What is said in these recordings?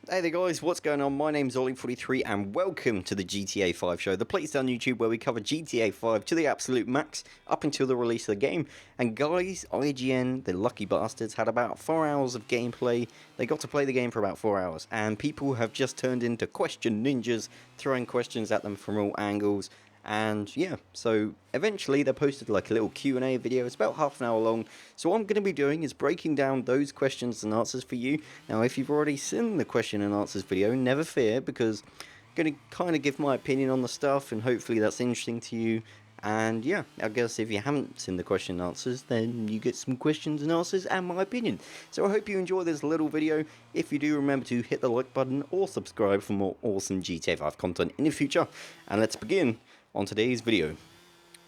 Hey there guys, what's going on? My name's Ollie43 and welcome to the GTA 5 show, the place on YouTube where we cover GTA 5 to the absolute max up until the release of the game. And guys, IGN, the lucky bastards, had about 4 hours of gameplay. They got to play the game for about 4 hours and people have just turned into question ninjas, throwing questions at them from all angles. And yeah, so eventually they posted like a little Q&A video. It's about half an hour long. So what I'm going to be doing is breaking down those questions and answers for you. Now if you've already seen the question and answers video, never fear, because I'm going to kind of give my opinion on the stuff and hopefully that's interesting to you. And yeah, I guess if you haven't seen the question and answers, then you get some questions and answers and my opinion. So I hope you enjoy this little video. If you do, remember to hit the like button or subscribe for more awesome GTA 5 content in the future. And let's begin on today's video.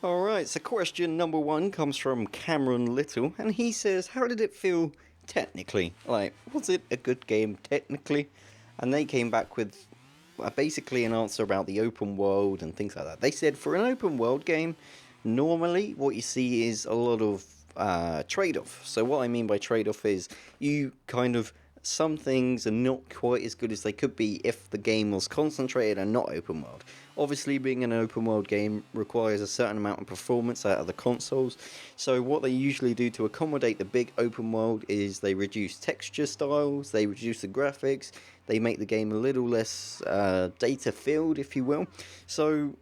Alright, so question number 1 comes from Cameron Little, and he says, how did it feel technically? Like, was it a good game technically? And they came back with basically an answer about the open world and things like that. They said for an open world game, normally what you see is a lot of trade-off. So what I mean by trade-off is you kind of, some things are not quite as good as they could be if the game was concentrated and not open world. Obviously, being an open world game requires a certain amount of performance out of the consoles. So what they usually do to accommodate the big open world is they reduce texture styles, they reduce the graphics, they make the game a little less data filled, if you will. So,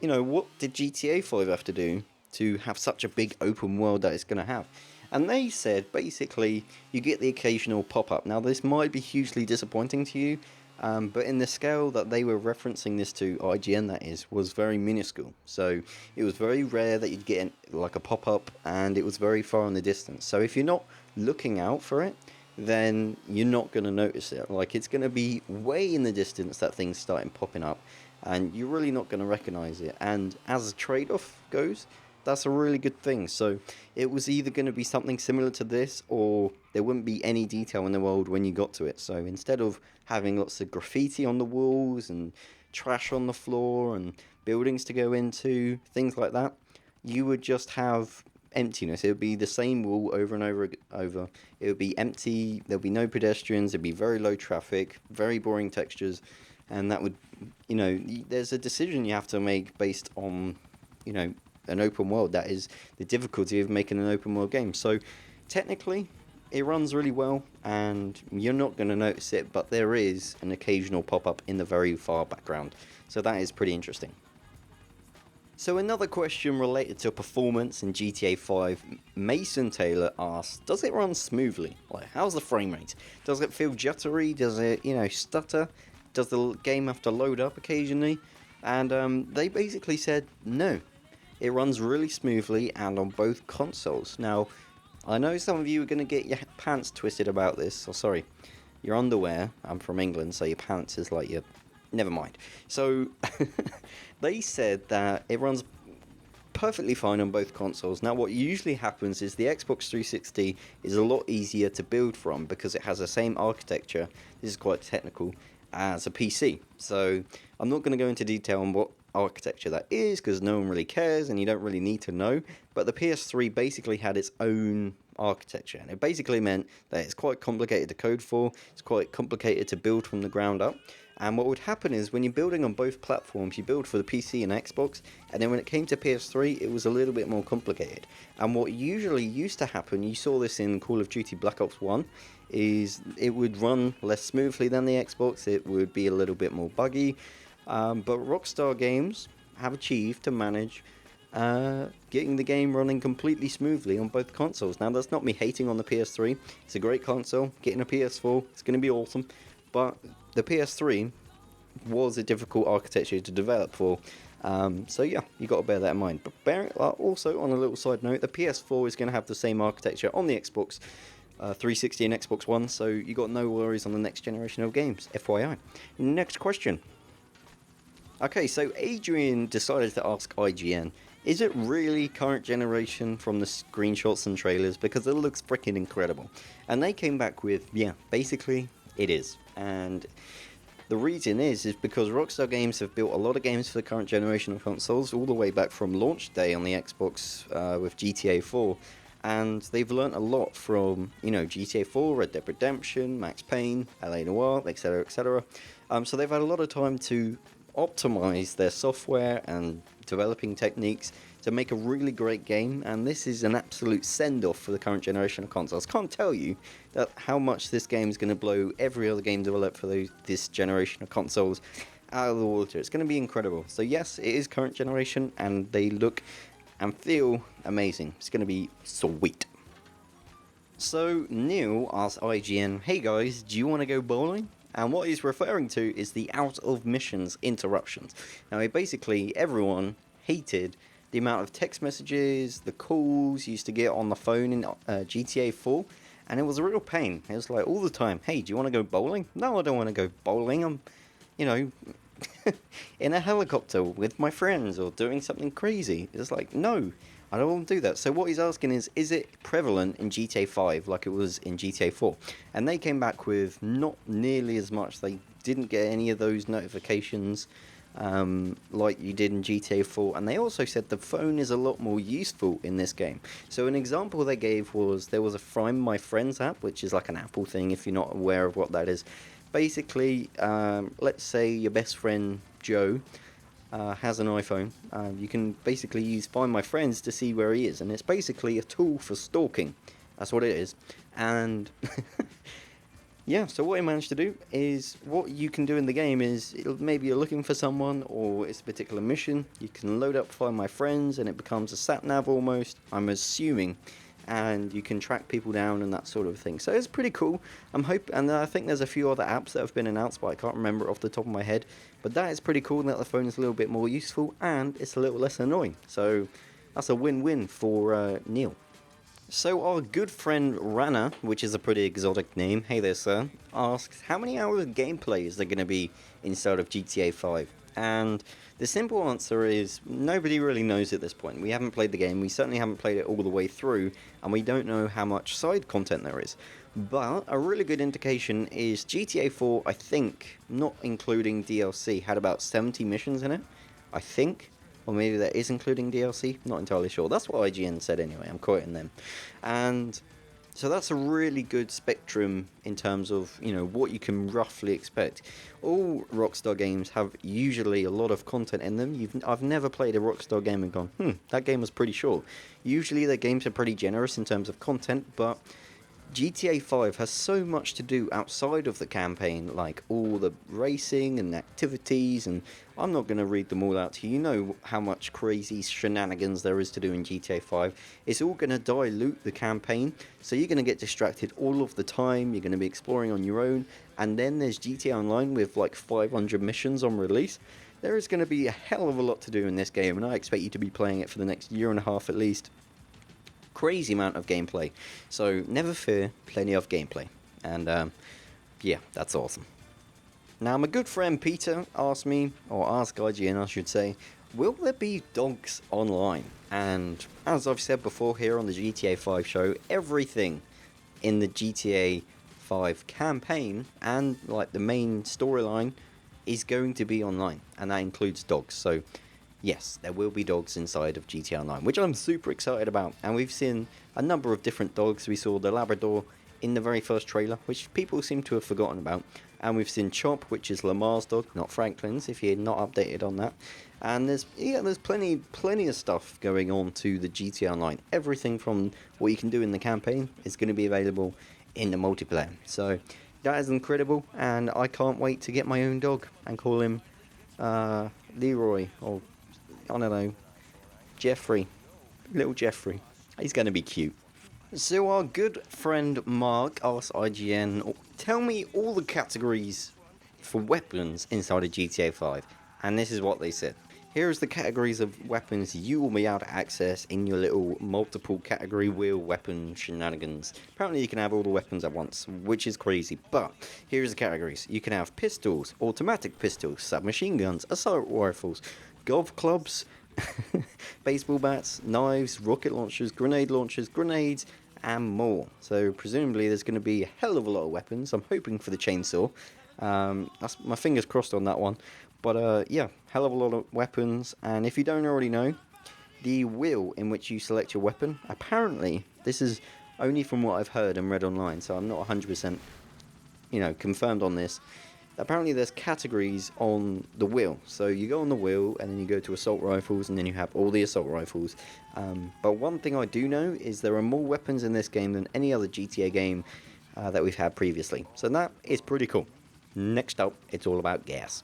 you know, what did GTA 5 have to do to have such a big open world that it's going to have? And they said, basically, you get the occasional pop-up. Now, this might be hugely disappointing to you, but in the scale that they were referencing this to, IGN that is, was very minuscule. So, it was very rare that you'd get like a pop-up, and it was very far in the distance. So, if you're not looking out for it, then you're not going to notice it. Like, it's going to be way in the distance that things starting popping up, and you're really not going to recognize it. And as a trade-off goes, that's a really good thing. So it was either going to be something similar to this, or there wouldn't be any detail in the world when you got to it. So instead of having lots of graffiti on the walls and trash on the floor and buildings to go into, things like that, you would just have emptiness. It would be the same wall over and over. It would be empty. There'll be no pedestrians. It'd be very low traffic, very boring textures, and that would, you know, there's a decision you have to make based on, you know, an open world. That is the difficulty of making an open world game. So technically it runs really well and you're not going to notice it, but there is an occasional pop-up in the very far background, so that is pretty interesting. So another question related to performance in GTA 5, Mason Taylor asks, does it run smoothly? Like, how's the frame rate? Does it feel jittery? Does it, you know, stutter? Does the game have to load up occasionally? And they basically said no. It runs really smoothly and on both consoles. Now, I know some of you are going to get your pants twisted about this. Or sorry, your underwear. I'm from England, so your pants is like your... Never mind. So, they said that it runs perfectly fine on both consoles. Now, what usually happens is the Xbox 360 is a lot easier to build from because it has the same architecture. This is quite technical, as a PC. So, I'm not going to go into detail on what architecture that is because no one really cares and you don't really need to know, but the PS3 basically had its own architecture, and it basically meant that it's quite complicated to code for, it's quite complicated to build from the ground up. And what would happen is when you're building on both platforms, you build for the PC and Xbox, and then when it came to PS3 it was a little bit more complicated. And what usually used to happen, you saw this in Call of Duty Black Ops 1, is it would run less smoothly than the Xbox, it would be a little bit more buggy. But Rockstar Games have achieved to manage getting the game running completely smoothly on both consoles. Now, that's not me hating on the PS3. It's a great console. Getting a PS4, it's going to be awesome. But the PS3 was a difficult architecture to develop for. So yeah, you got to bear that in mind. But also, on a little side note, the PS4 is going to have the same architecture on the Xbox 360 and Xbox One. So you got no worries on the next generation of games, FYI. Next question. Okay, so Adrian decided to ask IGN, is it really current generation from the screenshots and trailers, because it looks freaking incredible? And they came back with, yeah, basically it is. And the reason is because Rockstar Games have built a lot of games for the current generation of consoles, all the way back from launch day on the Xbox with GTA 4. And they've learnt a lot from, GTA 4, Red Dead Redemption, Max Payne, LA Noire, etc., etc. So they've had a lot of time to optimize their software and developing techniques to make a really great game, and this is an absolute send-off for the current generation of consoles. Can't tell you that how much this game is going to blow every other game developed for this generation of consoles out of the water. It's going to be incredible. So yes, it is current generation, and they look and feel amazing. It's going to be sweet. So Neil asked IGN, "Hey guys, do you want to go bowling?" And what he's referring to is the out of missions interruptions. Now, basically, everyone hated the amount of text messages, the calls you used to get on the phone in GTA 4, and it was a real pain. It was like all the time, "Hey, do you want to go bowling?" "No, I don't want to go bowling. I'm, you know, in a helicopter with my friends or doing something crazy." It's like, no, I don't want to do that. So what he's asking is it prevalent in GTA 5 like it was in GTA 4? And they came back with not nearly as much. They didn't get any of those notifications like you did in GTA 4. And they also said the phone is a lot more useful in this game. So an example they gave was there was a Find My Friends app, which is like an Apple thing if you're not aware of what that is. Basically, let's say your best friend Joe has an iPhone. You can basically use Find My Friends to see where he is, and it's basically a tool for stalking. That's what it is. And yeah, so what he managed to do is, what you can do in the game is, maybe you're looking for someone or it's a particular mission, you can load up Find My Friends and it becomes a sat nav almost, I'm assuming, and you can track people down and that sort of thing. So it's pretty cool. And I think there's a few other apps that have been announced, but I can't remember off the top of my head. But that is pretty cool that the phone is a little bit more useful and it's a little less annoying. So that's a win-win for Neil. So our good friend Rana, which is a pretty exotic name, hey there sir, asks how many hours of gameplay is there going to be inside of GTA 5? And the simple answer is nobody really knows at this point. We haven't played the game, we certainly haven't played it all the way through, and we don't know how much side content there is. But a really good indication is GTA 4, I think, not including DLC, had about 70 missions in it, I think. Or maybe that is including DLC, not entirely sure. That's what IGN said anyway, I'm quoting them. And so that's a really good spectrum in terms of, what you can roughly expect. All Rockstar games have usually a lot of content in them. I've never played a Rockstar game and gone, that game was pretty short. Usually their games are pretty generous in terms of content, but GTA 5 has so much to do outside of the campaign, like all the racing and activities, and I'm not going to read them all out to you. You know how much crazy shenanigans there is to do in GTA 5. It's all going to dilute the campaign, so you're going to get distracted all of the time, you're going to be exploring on your own, and then there's GTA Online with like 500 missions on release. There is going to be a hell of a lot to do in this game, and I expect you to be playing it for the next year and a half at least. Crazy amount of gameplay, so never fear, plenty of gameplay, and yeah, that's awesome. Now my good friend Peter asked IGN I should say, will there be dogs online? And as I've said before here on the GTA 5 show, everything in the GTA 5 campaign and like the main storyline is going to be online, and that includes dogs. So yes, there will be dogs inside of GTA Online, which I'm super excited about. And we've seen a number of different dogs. We saw the Labrador in the very first trailer, which people seem to have forgotten about. And we've seen Chop, which is Lamar's dog, not Franklin's, if you're not updated on that. And there's plenty of stuff going on to the GTA Online. Everything from what you can do in the campaign is going to be available in the multiplayer. So that is incredible, and I can't wait to get my own dog and call him Leroy, or I don't know, Jeffrey, little Jeffrey. He's going to be cute. So our good friend Mark asked IGN, tell me all the categories for weapons inside of GTA 5. And this is what they said. Here is the categories of weapons you will be able to access in your little multiple category wheel weapon shenanigans. Apparently you can have all the weapons at once, which is crazy, but here's the categories. You can have pistols, automatic pistols, submachine guns, assault rifles, golf clubs, baseball bats, knives, rocket launchers, grenades, and more. So presumably there's going to be a hell of a lot of weapons. I'm hoping for the chainsaw. That's my fingers crossed on that one. But yeah, hell of a lot of weapons. And if you don't already know, the wheel in which you select your weapon, apparently This is only from what I've heard and read online, so I'm not 100%, confirmed on this. Apparently there's categories on the wheel. So you go on the wheel and then you go to assault rifles and then you have all the assault rifles. But one thing I do know is there are more weapons in this game than any other GTA game that we've had previously. So that is pretty cool. Next up, it's all about gas.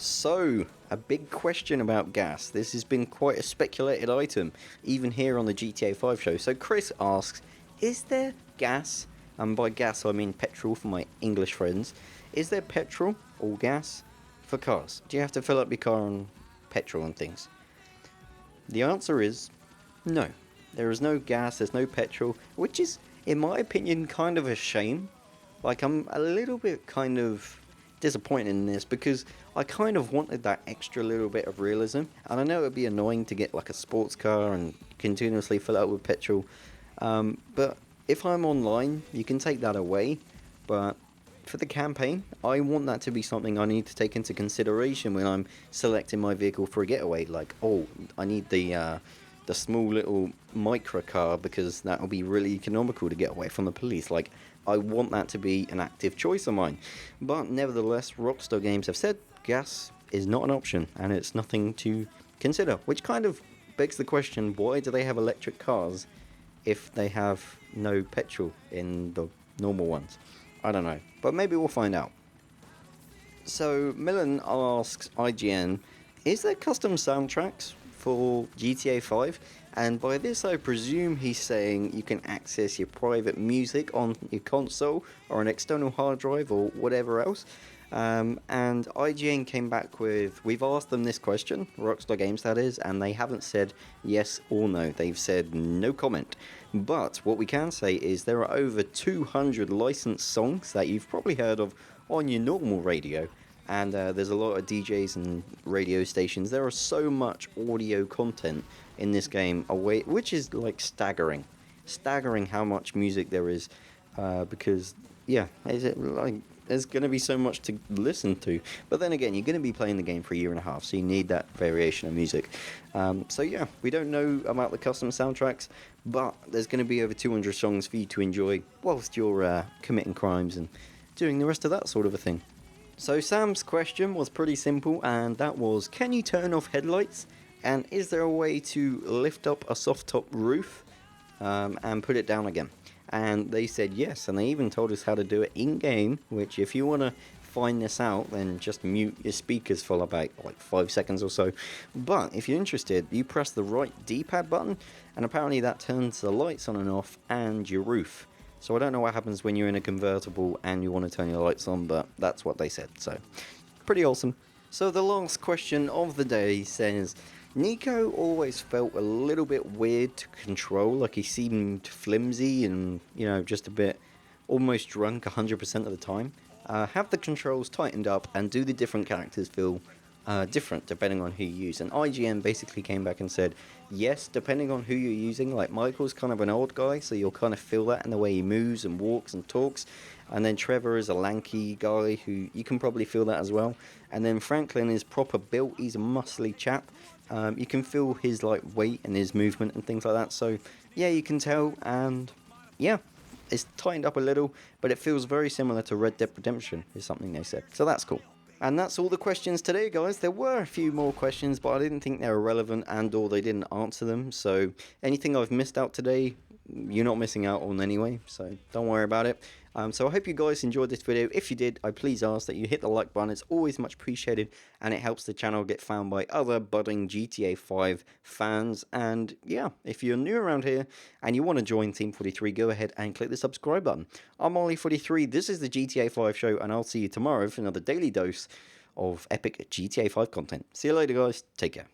So, a big question about gas. This has been quite a speculated item, even here on the GTA 5 show. So Chris asks, is there gas? And by gas I mean petrol for my English friends. Is there petrol or gas for cars? Do you have to fill up your car on petrol and things? The answer is no. There is no gas, there's no petrol, which is, in my opinion, kind of a shame. Like, I'm a little bit kind of disappointed in this because I kind of wanted that extra little bit of realism. And I know it would be annoying to get like a sports car and continuously fill it up with petrol. But if I'm online, you can take that away. But for the campaign, I want that to be something I need to take into consideration when I'm selecting my vehicle for a getaway. Like, oh, I need the small little micro car because that will be really economical to get away from the police. Like, I want that to be an active choice of mine. But nevertheless, Rockstar Games have said gas is not an option and it's nothing to consider, which kind of begs the question, why do they have electric cars if they have no petrol in the normal ones? I don't know, but maybe we'll find out. So Millen asks IGN, is there custom soundtracks for GTA 5? And by this I presume he's saying you can access your private music on your console or an external hard drive or whatever else. And IGN came back with, we've asked them this question, Rockstar Games that is, and they haven't said yes or no. They've said no comment. But what we can say is there are over 200 licensed songs that you've probably heard of on your normal radio. And there's a lot of DJs and radio stations. There are so much audio content in this game, which is like staggering. Staggering how much music there is. Because, yeah, there's going to be so much to listen to. But then again, you're going to be playing the game for a year and a half, so you need that variation of music. So yeah, we don't know about the custom soundtracks, but there's going to be over 200 songs for you to enjoy whilst you're committing crimes and doing the rest of that sort of a thing. So Sam's question was pretty simple, and that was, can you turn off headlights? And is there a way to lift up a soft top roof and put it down again? And they said yes, and they even told us how to do it in-game, which if you want to find this out, then just mute your speakers for about like 5 seconds or so. But if you're interested, you press the right D-pad button, and apparently that turns the lights on and off and your roof. So I don't know what happens when you're in a convertible and you want to turn your lights on, but that's what they said, so pretty awesome. So the last question of the day says, Nico always felt a little bit weird to control, like he seemed flimsy and, just a bit almost drunk 100% of the time. Have the controls tightened up and do the different characters feel different depending on who you use? And IGN basically came back and said, yes, depending on who you're using. Like Michael's kind of an old guy, so you'll kind of feel that in the way he moves and walks and talks. And then Trevor is a lanky guy who you can probably feel that as well. And then Franklin is proper built, he's a muscly chap. You can feel his like weight and his movement and things like that. So yeah, you can tell, and yeah, it's tightened up a little, but it feels very similar to Red Dead Redemption is something they said. So that's cool. And that's all the questions today, guys. There were a few more questions, but I didn't think they were relevant and or they didn't answer them. So anything I've missed out today, you're not missing out on anyway, so don't worry about it. So I hope you guys enjoyed this video. If you did, I please ask that you hit the like button. It's always much appreciated, and it helps the channel get found by other budding GTA 5 fans. And yeah, if you're new around here and you want to join Team 43, go ahead and click the subscribe button. I'm Ollie43, this is the GTA 5 show, and I'll see you tomorrow for another daily dose of epic GTA 5 content. See you later, guys. Take care.